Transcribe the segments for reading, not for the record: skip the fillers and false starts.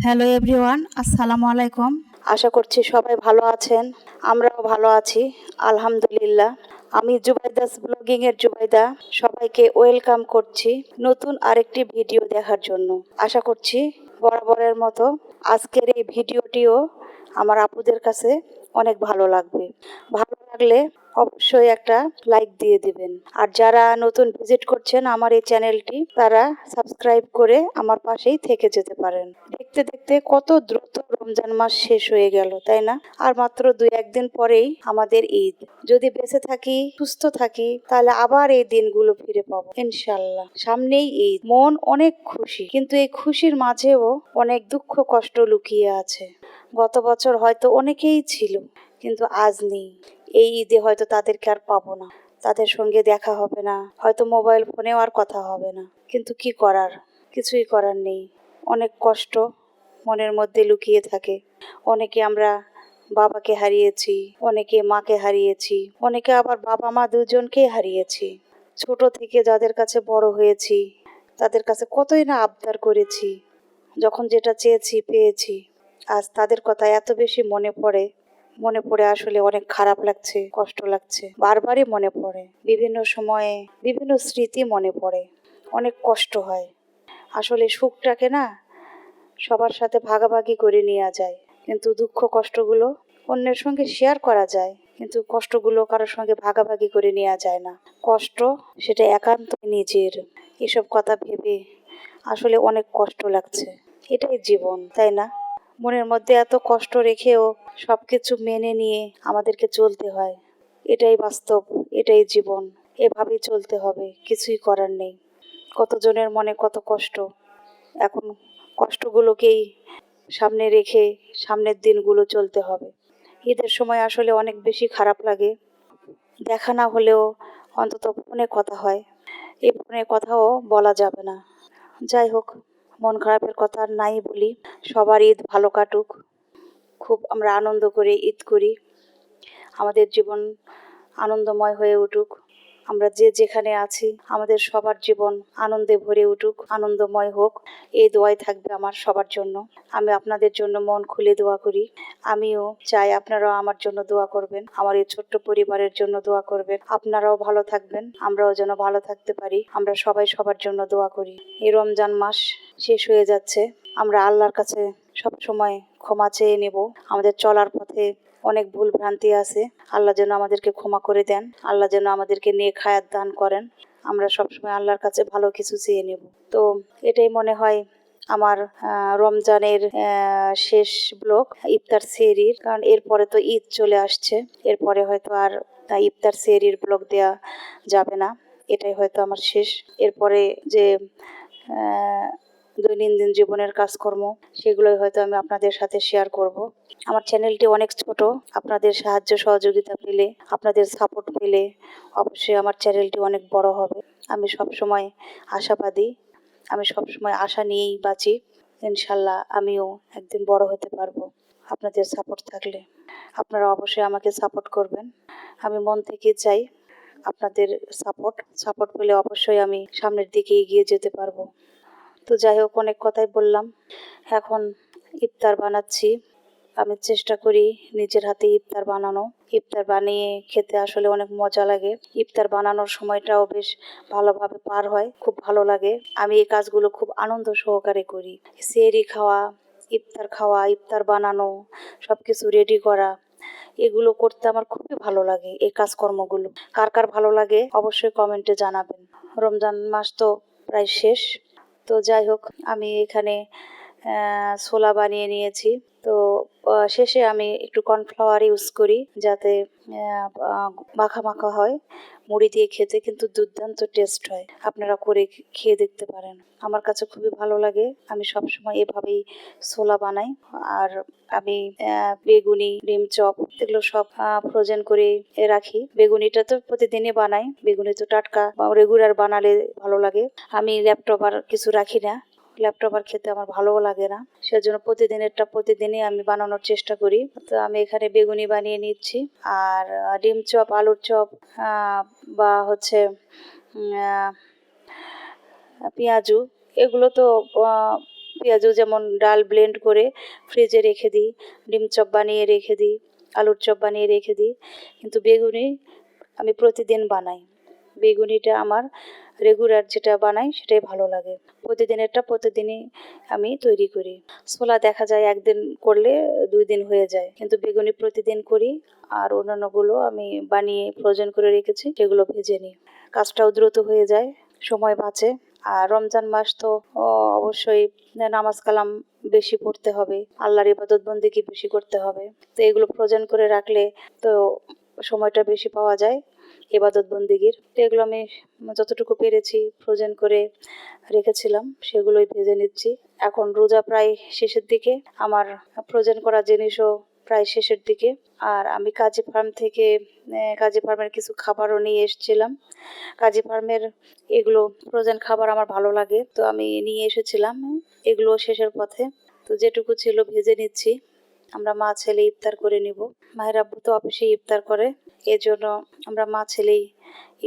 Hello everyone, আসসালামু আলাইকুম। আশা করছি সবাই ভালো আছেন। আমরাও ভালো আছি, আলহামদুলিল্লাহ। আমি জুবাইদাস ব্লগিংয়ের জুবাইদা। সবাইকে ওয়েলকাম করছি নতুন আরেকটি ভিডিও দেখার জন্য। আশা করছি বরাবরের মতো আজকের এই ভিডিওটিও আমার আপুদের কাছে অনেক ভালো লাগবে। ভালো লাগলে অবশ্যই একটা লাইক দিয়ে দিবেন। আর যারা নতুন ভিজিট করছেন আমার এই চ্যানেলটি, তারা সাবস্ক্রাইব করে আমার পাশেই থেকে যেতে পারেন। দেখতে দেখতে কত দ্রুত রমজান মাস শেষ হয়ে গেল, তাই না? আর মাত্র 2-1 দিন পরেই আমাদের ঈদ। যদি বেঁচে থাকি, সুস্থ থাকি, তাহলে আবার এই দিনগুলো ফিরে পাবো ইনশাল্লাহ। সামনেই ঈদ, মন অনেক খুশি, কিন্তু এই খুশির মাঝেও অনেক দুঃখ কষ্ট লুকিয়ে আছে। গত বছর হয়তো অনেকেই ছিল, কিন্তু আজ নেই। এই ঈদে হয়তো তাদেরকে আর পাবো না, তাদের সঙ্গে দেখা হবে না, হয়তো মোবাইল ফোনেও আর কথা হবে না। কিন্তু কি করার, কিছুই করার নেই। অনেক কষ্ট মনের মধ্যে লুকিয়ে থাকে। অনেকে আমরা বাবাকে হারিয়েছি, অনেকে মাকে হারিয়েছি, অনেকে আবার বাবা মা দুজনকেই হারিয়েছি। ছোট থেকে যাদের কাছে বড় হয়েছি, তাদের কাছে কতই না আবদার করেছি, যখন যেটা চেয়েছি পেয়েছি। আজ তাদের কথা এত বেশি মনে পড়ে আসলে অনেক খারাপ লাগছে, কষ্ট লাগছে। বারবারই মনে পড়ে, বিভিন্ন সময়ে বিভিন্ন স্মৃতি মনে পড়ে, অনেক কষ্ট হয়। আসলে সুখটাকে না সবার সাথে ভাগাভাগি করে নেওয়া যায়, কিন্তু দুঃখ কষ্টগুলো অন্যের সঙ্গে শেয়ার করা যায়, কিন্তু কষ্টগুলো কারোর সঙ্গে ভাগাভাগি করে নেওয়া যায় না। কষ্ট সেটা একান্তই নিজের। এসব কথা ভেবে আসলে অনেক কষ্ট লাগছে। এটাই জীবন, তাই না? মনের মধ্যে এত কষ্ট রেখেও সবকিছু মেনে নিয়ে আমাদেরকে চলতে হয়। এটাই বাস্তব, এটাই জীবন। এভাবেই চলতে হবে, কিছুই করার নেই। কতজনের মনে কত কষ্ট। এখন কষ্টগুলোকেই সামনে রেখে সামনের দিনগুলো চলতে হবে। ঈদের সময় আসলে অনেক বেশি খারাপ লাগে। দেখা না হলেও অন্তত ফোনে কথা হয়। এই ফোনে কথাও বলা যাবে না। যাই হোক, মন খারাপের কথা আর নাই বলি। সবার ঈদ ভালো কাটুক। খুব আমরা আনন্দ করে ঈদ করি। আমাদের জীবন আনন্দময় হয়ে উঠুক। আমরা যে যেখানে আছি, আমাদের সবার জীবন আনন্দে ভরে উঠুক, আনন্দময় হোক, এই দোয়াই থাকবে আমার সবার জন্য। আমি আপনাদের জন্য মন খুলে দোয়া করি। আমিও চাই আপনারাও আমার জন্য দোয়া করবেন, আমার এই ছোট্ট পরিবারের জন্য দোয়া করবেন। আপনারাও ভালো থাকবেন, আমরাও যেন ভালো থাকতে পারি। আমরা সবাই সবার জন্য দোয়া করি। এই রমজান মাস শেষ হয়ে যাচ্ছে। আমরা আল্লাহর কাছে সব সময় ক্ষমা চেয়ে নেব। আমাদের চলার পথে অনেক ভুল ভ্রান্তি আছে, আল্লাহ যেন আমাদেরকে ক্ষমা করে দেন, আল্লাহ যেন আমাদেরকে নেক হায়াত দান করেন। আমরা সবসময় আল্লাহর কাছে ভালো কিছু চেয়ে নেব। তো এটাই মনে হয় আমার রমজানের শেষ ব্লগ, ইফতার সেহরির। কারণ এরপরে তো ঈদ চলে আসছে, এরপরে হয়তো আর ইফতার সেহরির ব্লগ দেওয়া যাবে না। এটাই হয়তো আমার শেষ। এরপরে যে দৈনন্দিন জীবনের কাজকর্ম, সেগুলোই হয়তো আমি আপনাদের সাথে শেয়ার করব। আমার চ্যানেলটি অনেক ছোট, আপনাদের সাহায্য সহযোগিতা পেলে, আপনাদের সাপোর্ট পেলে অবশ্যই আমার চ্যানেলটি অনেক বড় হবে। আমি সবসময় আশাবাদী, আমি সবসময় আশা নিয়েই বাঁচি। ইনশাল্লাহ আমিও একদিন বড় হতে পারবো আপনাদের সাপোর্ট থাকলে। আপনারা অবশ্যই আমাকে সাপোর্ট করবেন। আমি মন থেকে চাই আপনাদের সাপোর্ট পেলে অবশ্যই আমি সামনের দিকে এগিয়ে যেতে পারবো। তো যাই হোক, অনেক কথাই বললাম। এখন ইফতার বানাচ্ছি। আমি চেষ্টা করি নিজের হাতে ইফতার বানানো। ইফতার বানিয়ে খেতে আসলে অনেক মজা লাগে। ইফতার বানানোর সময়টাও বেশ ভালোভাবে পার হয়, খুব ভালো লাগে। আমি এই কাজগুলো খুব আনন্দ সহকারে করি। সেহরি খাওয়া, ইফতার খাওয়া, ইফতার বানানো, সব কিছু রেডি করা, এগুলো করতে আমার খুবই ভালো লাগে। এই কাজকর্মগুলো কার কার ভালো লাগে অবশ্যই কমেন্টে জানাবেন। রমজান মাস তো প্রায় শেষ। তো যাই হোক, আমি এখানে ছোলা বানিয়ে নিয়েছি। তো শেষে আমি একটু কর্নফ্লাওয়ার ইউজ করি, যাতে মাখা মাখা হয়। মুড়ি দিয়ে খেতে কিন্তু দুর্দান্ত টেস্ট হয়। আপনারা করে খেয়ে দেখতে পারেন, আমার কাছে খুবই ভালো লাগে। আমি সবসময় এভাবেই ছোলা বানাই। আর আমি বেগুনি, ডিম চপ, এগুলো সব ফ্রোজেন করে রাখি। বেগুনিটা তো প্রতিদিনই বানাই, বেগুনি তো টাটকা রেগুলার বানালে ভালো লাগে। আমি ল্যাপটপ আর কিছু রাখি না, ল্যাপটপ আর খেতে আমার ভালোও লাগে না, সেজন্য প্রতিদিনেরটা প্রতিদিনই আমি বানানোর চেষ্টা করি। তো আমি এখানে বেগুনি বানিয়ে নিচ্ছি, আর ডিম চপ, আলুর চপ বা হচ্ছে পেঁয়াজু, এগুলো তো পেঁয়াজও যেমন ডাল ব্লেন্ড করে ফ্রিজে রেখে দিই, ডিম চপ বানিয়ে রেখে দিই, আলুর চপ বানিয়ে রেখে দিই, কিন্তু বেগুনি আমি প্রতিদিন বানাই। বেগুনিটা আমার রেগুলার যেটা বানাই সেটাই ভালো লাগে। প্রতিদিনেরটা প্রতিদিনই আমি তৈরি করি। ছোলা দেখা যায় একদিন করলে 2 দিন হয়ে যায়, কিন্তু বেগুনি প্রতিদিন করি। আর অন্যান্যগুলো আমি বানিয়ে ফ্রোজেন করে রেখেছি, সেগুলো ভেজে নিই। কাজটাও দ্রুত হয়ে যায়, সময় বাঁচে। আর রমজান মাস তো অবশ্যই নামাজ কালাম বেশি পড়তে হবে, আল্লাহর ইবাদত বন্দেগী বেশি করতে হবে। তো এগুলো ফ্রোজেন করে রাখলে তো সময়টা বেশি পাওয়া যায় ইবাদত বন্দেগীর। তো এগুলো আমি যতটুকু পেরেছি ফ্রোজেন করে রেখেছিলাম, সেগুলোই ভেজে নিচ্ছি। এখন রোজা প্রায় শেষের দিকে, আমার ফ্রোজেন করা জিনিসও প্রায় শেষের দিকে। আর আমি কাজী ফার্ম থেকে কাজী ফার্মের কিছু খাবারও নিয়ে এসেছিলাম। কাজী ফার্মের এগুলো ফ্রোজেন খাবার আমার ভালো লাগে, তো আমি নিয়ে এসেছিলাম। এগুলো শেষের পথে, তো যেটুকু ছিল ভেজে নিচ্ছি। আমরা মা ছেলে ইফতার করে নিব। মায়ের আব্বু তো অফিসে ইফতার করে, এজন্য আমরা মা ছেলেই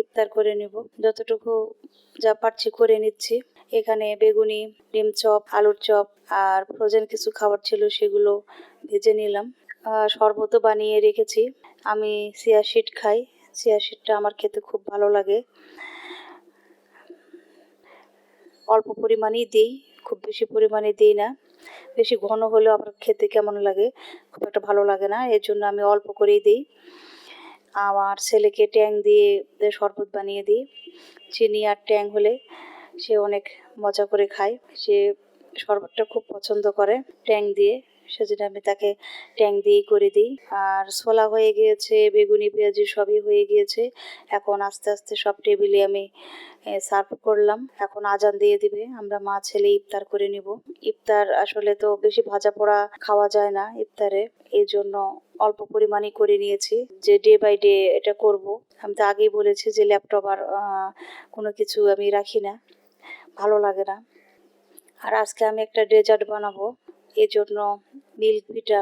ইফতার করে নিব। যতটুকু যা পারছি করে নিচ্ছি। এখানে বেগুনি, ডিম চপ, আলুর চপ আর ফ্রোজেন কিছু খাবার ছিল, সেগুলো ভেজে নিলাম। শরবতও বানিয়ে রেখেছি। আমি চিয়া সিড খাই, চিয়া সিডটা আমার খেতে খুব ভালো লাগে। অল্প পরিমাণেই দিই, খুব বেশি পরিমাণে দিই না। বেশি ঘন হলেও আবার খেতে কেমন লাগে, খুব একটা ভালো লাগে না, এর জন্য আমি অল্প করেই দিই। আমার ছেলেকে ট্যাং দিয়ে শরবত বানিয়ে দিই। চিনি আর ট্যাং হলে সে অনেক মজা করে খায়, সে শরবতটা খুব পছন্দ করে ট্যাং দিয়ে, সেজন্য আমি তাকে ট্যাং দিয়েই করে দিই। আর ছোলা হয়ে গিয়েছে, বেগুনি পেঁয়াজি সবই হয়ে গিয়েছে। এখন আস্তে আস্তে সব টেবিলে আমি সার্ভ করলাম। এখন আজান দিয়ে দিবে, আমরা মা ছেলে ইফতার করে নিব। ইফতার আসলে তো বেশি ভাজা পোড়া খাওয়া যায় না ইফতারে, এই জন্য অল্প পরিমাণই করে নিয়েছি, যে ডে বাই ডে এটা করব। আমি তো আগেই বলেছি যে ল্যাপটপ আর কোনো কিছু আমি রাখি না, ভালো লাগে না। আর আজকে আমি একটা ডেজার্ট বানাবো, এই জন্য মিল্ক ভিটা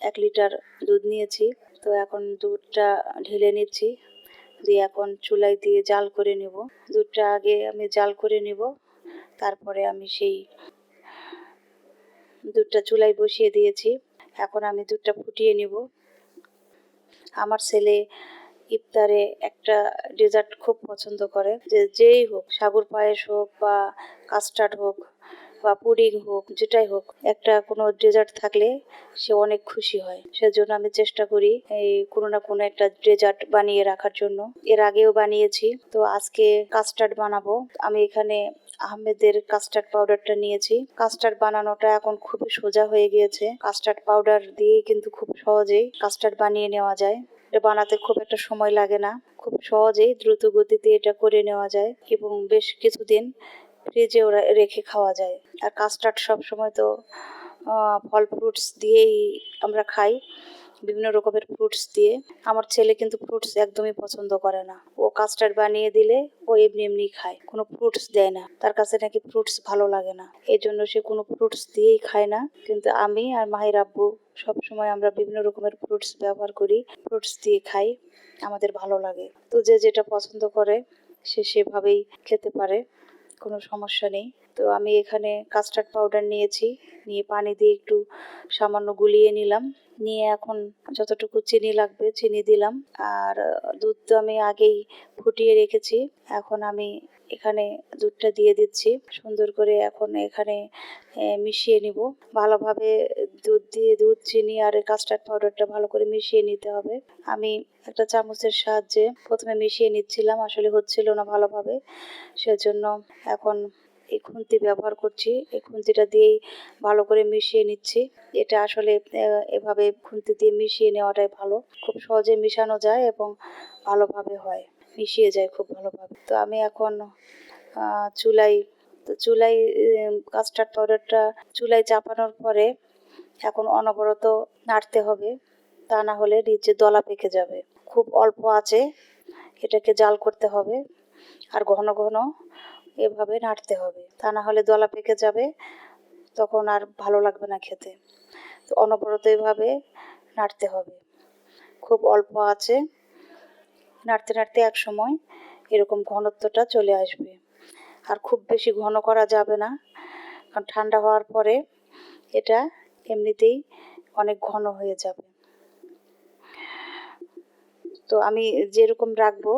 1 লিটার দুধ নিয়েছি। তো এখন দুধটা ঢেলে নিচ্ছি, দিয়ে এখন চুলায় দিয়ে জাল করে নেব। দুধটা আগে আমি জাল করে নেব, তারপরে আমি সেই দুধটা চুলায় বসিয়ে দিয়েছি। এখন আমি দুধটা ফুটিয়ে নিব। আমার ছেলে ইফতারে একটা ডেজার্ট খুব পছন্দ করে, যেই হোক, সাগর পায়েস হোক বা কাস্টার্ড হোক বা পুডিং হোক, যেটাই হোক, একটা কোনো ডেজার্ট থাকলে সে অনেক খুশি হয়। সেজন্য আমি চেষ্টা করি এই কোনো না কোনো একটা ডেজার্ট বানিয়ে রাখার জন্য। এর আগেও বানিয়েছি, তো আজকে কাস্টার্ড বানাবো। আমি এখানে আহমেদের কাস্টার্ড পাউডারটা নিয়েছি। কাস্টার্ড বানানোটা এখন খুবই সোজা হয়ে গিয়েছে, কাস্টার্ড পাউডার দিয়েই কিন্তু খুব সহজেই কাস্টার্ড বানিয়ে নেওয়া যায়। এটা বানাতে খুব একটা সময় লাগে না, খুব সহজেই দ্রুত গতিতে এটা করে নেওয়া যায় এবং বেশ কিছুদিন ফ্রিজেও রেখে খাওয়া যায়। আর কাস্টার্ড সব সময় তো ফল ফ্রুটস দিয়েই আমরা খাই, বিভিন্ন রকমের ফ্রুটস দিয়ে। আমার ছেলে কিন্তু ফ্রুটস একদমই পছন্দ করে না, ও কাস্টার্ড বানিয়ে দিলে ও এমনি এমনি খায়, কোনো ফ্রুটস দেয় না, তার কাছে নাকি ফ্রুটস ভালো লাগে না, এই জন্য সে কোনো ফ্রুটস দিয়েই খায় না। কিন্তু আমি আর মাহির আব্বু সবসময় আমরা বিভিন্ন রকমের ফ্রুটস ব্যবহার করি, ফ্রুটস দিয়ে খাই, আমাদের ভালো লাগে। তো যে যেটা পছন্দ করে সে সেভাবেই খেতে পারে, কোনো সমস্যা নেই। তো আমি এখানে কাস্টার্ড পাউডার নিয়েছি, নিয়ে পানি দিয়ে একটু সামান্য গুলিয়ে নিলাম, নিয়ে এখন যতটুকু চিনি লাগবে চিনি দিলাম। আর দুধ তো আমি আগেই ফুটিয়ে রেখেছি, এখন আমি এখানে দুধটা দিয়ে দিচ্ছি সুন্দর করে। এখন এখানে মিশিয়ে নিব ভালোভাবে, দুধ চিনি আর কাস্টার্ড পাউডারটা ভালো করে মিশিয়ে নিতে হবে। আমি একটা চামচের সাহায্যে প্রথমে মিশিয়ে নিচ্ছিলাম, আসলে হচ্ছিল না ভালোভাবে, সেজন্য এখন এই খুন্তি ব্যবহার করছি, এই খুন্তিটা দিয়েই ভালো করে মিশিয়ে নিচ্ছি। এটা আসলে এভাবে খুন্তি দিয়ে মিশিয়ে নেওয়াটাই ভালো, খুব সহজে মিশানো যায় এবং ভালোভাবে হয়, মিশিয়ে যায় খুব ভালোভাবে। তো আমি এখন চুলায় কাস্টার্ড পাউডারটা চুলায় চাপানোর পরে এখন অনবরত নাড়তে হবে, তা না হলে নিচে দলা পেকে যাবে। খুব অল্প আঁচে এটাকে জাল করতে হবে, আর ঘন ঘন এভাবে নাড়তে হবে, তা না হলে দলা পেকে যাবে, তখন আর ভালো লাগবে না খেতে। তো অনবরত এভাবে নাড়তে হবে, খুব অল্প আঁচে নাড়তে নাড়তে এক সময় এরকম ঘনত্বটা চলে আসবে। আর খুব বেশি ঘন করা যাবে না, কারণ ঠান্ডা হওয়ার পরে এটা এমনিতেই অনেক ঘন হয়ে যাবে। তো আমি যেরকম রাখবো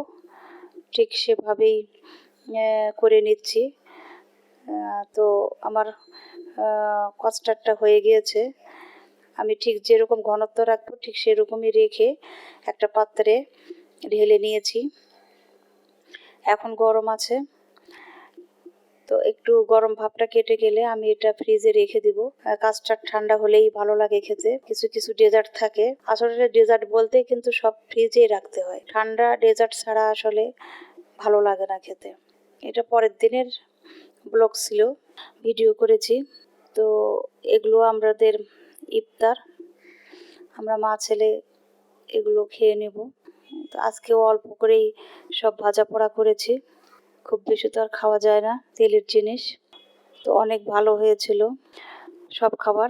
ঠিক সেভাবেই করে নিচ্ছি। তো আমার কাস্টার্ডটা হয়ে গিয়েছে। আমি ঠিক যেরকম ঘনত্ব রাখবো ঠিক সেরকমই রেখে একটা পাত্রে ঢেলে নিয়েছি। এখন গরম আছে, তো একটু গরম ভাবটা কেটে গেলে আমি এটা ফ্রিজে রেখে দিব। কাস্টার্ড ঠান্ডা হলেই ভালো লাগে খেতে। কিছু কিছু ডেজার্ট থাকে, আসলে ডেজার্ট বলতে কিন্তু সব ফ্রিজেই রাখতে হয়। ঠান্ডা ডেজার্ট ছাড়া আসলে ভালো লাগে না খেতে। এটা পরের দিনের ব্লগ ছিল, ভিডিও করেছি। তো এগুলো আমাদের ইফতার, আমরা মা ছেলে এগুলো খেয়ে নেব। তো আজকেও অল্প করেই সব ভাজা পোড়া করেছি, খুব বেশি তো আর খাওয়া যায় না তেলের জিনিস। তো অনেক ভালো হয়েছিল সব খাবার।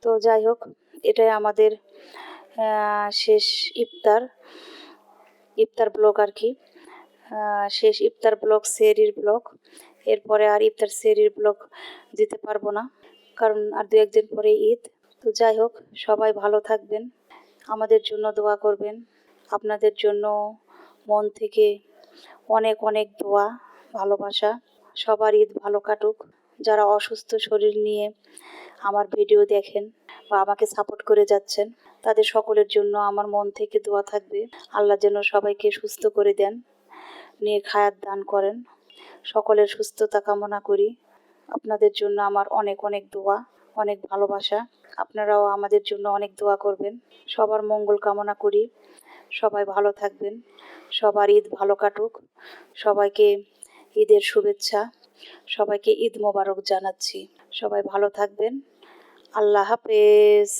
তো যাই হোক, এটাই আমাদের শেষ ইফতার ব্লগ আর কি। শেষ ইফতার ব্লগ, সেহরির ব্লগ। এরপরে আর ইফতার সেহরির ব্লগ দিতে পারবো না, কারণ আর 2-1 দিন পরে ঈদ। তো যাই হোক, সবাই ভালো থাকবেন, আমাদের জন্য দোয়া করবেন। আপনাদের জন্য মন থেকে অনেক অনেক দোয়া, ভালোবাসা। সবার ঈদ ভালো কাটুক। যারা অসুস্থ শরীর নিয়ে আমার ভিডিও দেখেন বা আমাকে সাপোর্ট করে যাচ্ছেন, তাদের সকলের জন্য আমার মন থেকে দোয়া থাকবে। আল্লাহ যেন সবাইকে সুস্থ করে দেন, নেক হায়াত দান করেন। সকলের সুস্থতা কামনা করি। আপনাদের জন্য আমার অনেক অনেক দোয়া, অনেক ভালোবাসা। আপনারাও আমাদের জন্য অনেক দোয়া করবেন। সবার মঙ্গল কামনা করি। সবাই ভালো থাকবেন, সবার ঈদ ভালো কাটুক। সবাইকে ঈদের শুভেচ্ছা, সবাইকে ঈদ মোবারক জানাচ্ছি। সবাই ভালো থাকবেন। আল্লাহ হাফেজ।